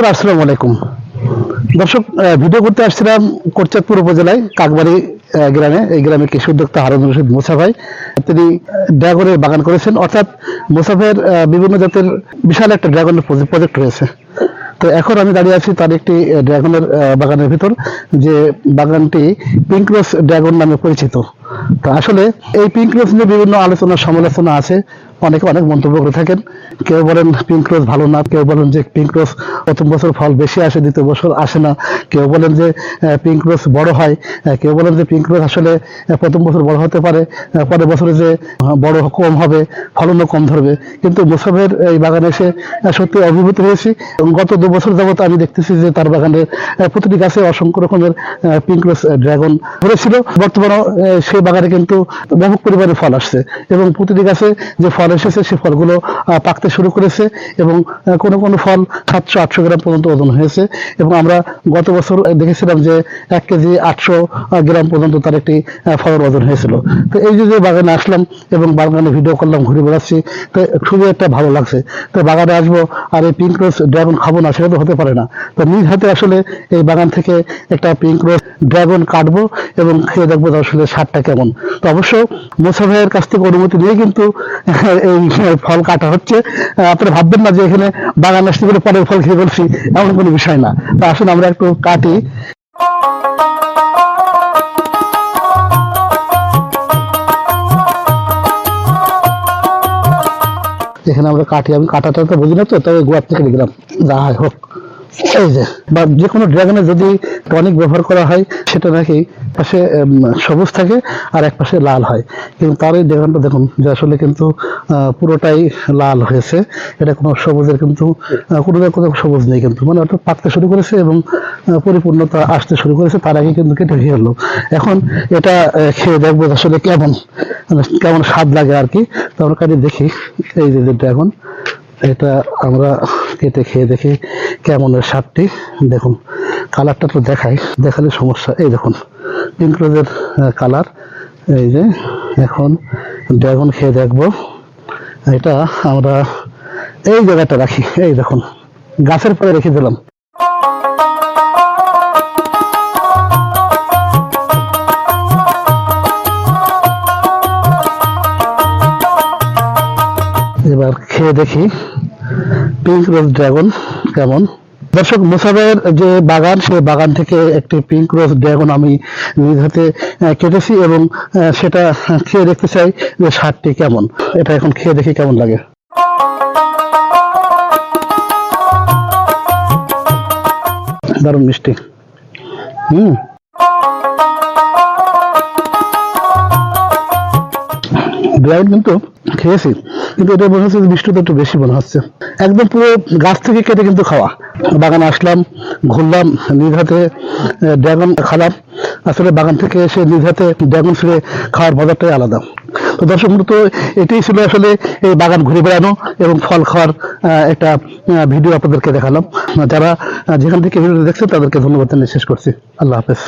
বন্ধুরা আসসালামু আলাইকুম। দর্শক, ভিডিও করতে আসছিলাম কোটচাঁদপুর উপজেলায় কাকবাড়ি গ্রামে। এই গ্রামে কৃষি উদ্যোক্তা হারুনুর রশিদ মুসা ভাই, তিনি ড্রাগনের বাগান করেছেন। অর্থাৎ মুসা ভাইয়ের বিভিন্ন জাতের বিশাল একটা ড্রাগনের প্রজেক্ট রয়েছে। তো এখন আমি দাঁড়িয়ে আছি তার একটি ড্রাগনের বাগানের ভিতর, যে বাগানটি পিঙ্ক রোজ ড্রাগন নামে পরিচিত। তো আসলে এই পিঙ্ক রোজ নিয়ে বিভিন্ন আলোচনা সমালোচনা আছে, অনেকে অনেক মন্তব্য করে থাকেন। কেউ বলেন পিঙ্ক রোজ ভালো না, কেউ বলেন যে পিঙ্ক রোজ প্রথম বছর ফল বেশি আসে, দ্বিতীয় বছর আসে না, কেউ বলেন যে পিঙ্ক রোজ বড় হয়, কেউ বলেন যে পিঙ্ক রোজ আসলে প্রথম বছর বড় হতে পারে, পরের বছরে যে বড় কম হবে, ফলনও কম ধরবে। কিন্তু মুসাফের এই বাগানে এসে সত্যি অভিভূত হয়েছি। গত 2 বছর যাবত আমি দেখতেছি যে তার বাগানের প্রতিটি গাছে অসংখ্য রকমের পিঙ্ক রোজ ড্রাগন ধরেছিল। বর্তমানে সেই বাগানে কিন্তু ব্যাপক পরিমাণে ফল আসছে এবং প্রতিটি গাছে যে ফল এসেছে সে ফলগুলো পাকতে শুরু করেছে এবং কোনো কোনো ফল 700-800 গ্রাম পর্যন্ত ওজন হয়েছে। এবং আমরা গত বছর দেখেছিলাম যে 1 কেজি 800 গ্রাম পর্যন্ত তার একটি ফলের ওজন হয়েছিল। তো এই যে বাগানে আসলাম এবং বাগানে ভিডিও করলাম, ঘুরে বেড়াচ্ছি, তো খুবই একটা ভালো লাগছে। তো বাগানে আসবো আর এই পিঙ্ক রোজ ড্রাগন খাবো না, সেটা তো হতে পারে না। তো নিজ হাতে আসলে এই বাগান থেকে একটা পিঙ্ক রোজ ড্রাগন কাটবো এবং খেয়ে দেখবো আসলে স্বাদটা কেমন। তো অবশ্য মুসা ভাইয়ের কাছ থেকে অনুমতি নিয়ে কিন্তু এই ফল কাটা হচ্ছে। আপনারা ভাববেন না যে এখানে বাগান আসতে গেলে পরের ফল খেয়ে বলছি, এমন কোনো বিষয় না। তো আসলে আমরা একটু কাটি। এখানে আমরা কাটি, আমি কাটাটা তো বুঝি না, তো তবে গোয়ার থেকে নিলাম, যা হয় হোক। এই যে বা যে কোনো ড্রাগনে যদি টনিক ব্যবহার করা হয়, সেটা নাকি পাশে সবুজ থাকে আর এক পাশে লাল হয়। কিন্তু তার এই ড্রাগনটা দেখুন যে আসলে কিন্তু পুরোটাই লাল হয়েছে। এটা কোনো সবুজের কিন্তু কোনো সবুজ নেই, কিন্তু মানে অর্থাৎ পাকতে শুরু করেছে এবং পরিপূর্ণতা আসতে শুরু করেছে, তার আগে কিন্তু কেটে হয়ে গেল। এখন এটা খেয়ে দেখবো আসলে কেমন কেমন স্বাদ লাগে আর কি। তো আমরা কাটি দেখি। এই যে ড্রাগন, এটা আমরা কেটে খেয়ে দেখি কেমন স্বাদটি। দেখুন কালারটা তো দেখালে সমস্যা। এই দেখুন পিঙ্ক রোজের কালার। এই যে এখন ড্রাগন খেয়ে দেখবো। এটা আমরা এই জায়গাটা রাখি, এই দেখুন গাছের পরে রেখে দিলাম। এবার খেয়ে দেখি পিঙ্ক রোজ ড্রাগন কেমন। দর্শক, মুসাবের যে বাগান, সেই বাগান থেকে একটি পিঙ্ক রোজ ড্রাগন আমি নিজ হাতে কেটেছি এবং সেটা খেয়ে দেখতে চাই যে স্বাদটি কেমন। এটা এখন খেয়ে দেখি কেমন লাগে। দারুণ মিষ্টি। ড্রাগন কিন্তু খেয়েছি, কিন্তু এটা মনে হচ্ছে মিষ্টিটা একটু বেশি মনে হচ্ছে। একদম পুরো গাছ থেকে কেটে কিন্তু খাওয়া। বাগানে আসলাম, ঘুরলাম, নিজ হাতে ড্রাগন খেলাম। আসলে বাগান থেকে এসে নিজ হাতে ড্রাগন ছিঁড়ে খাওয়ার মজাটাই আলাদা। তো দর্শক, মূলত এটাই ছিল আসলে এই বাগান ঘুরে বেড়ানো এবং ফল খাওয়ার একটা ভিডিও আপনাদেরকে দেখালাম। যারা যেখান থেকে ভিডিও দেখছেন তাদেরকে ধন্যবাদ জানিয়ে শেষ করছি। আল্লাহ হাফেজ।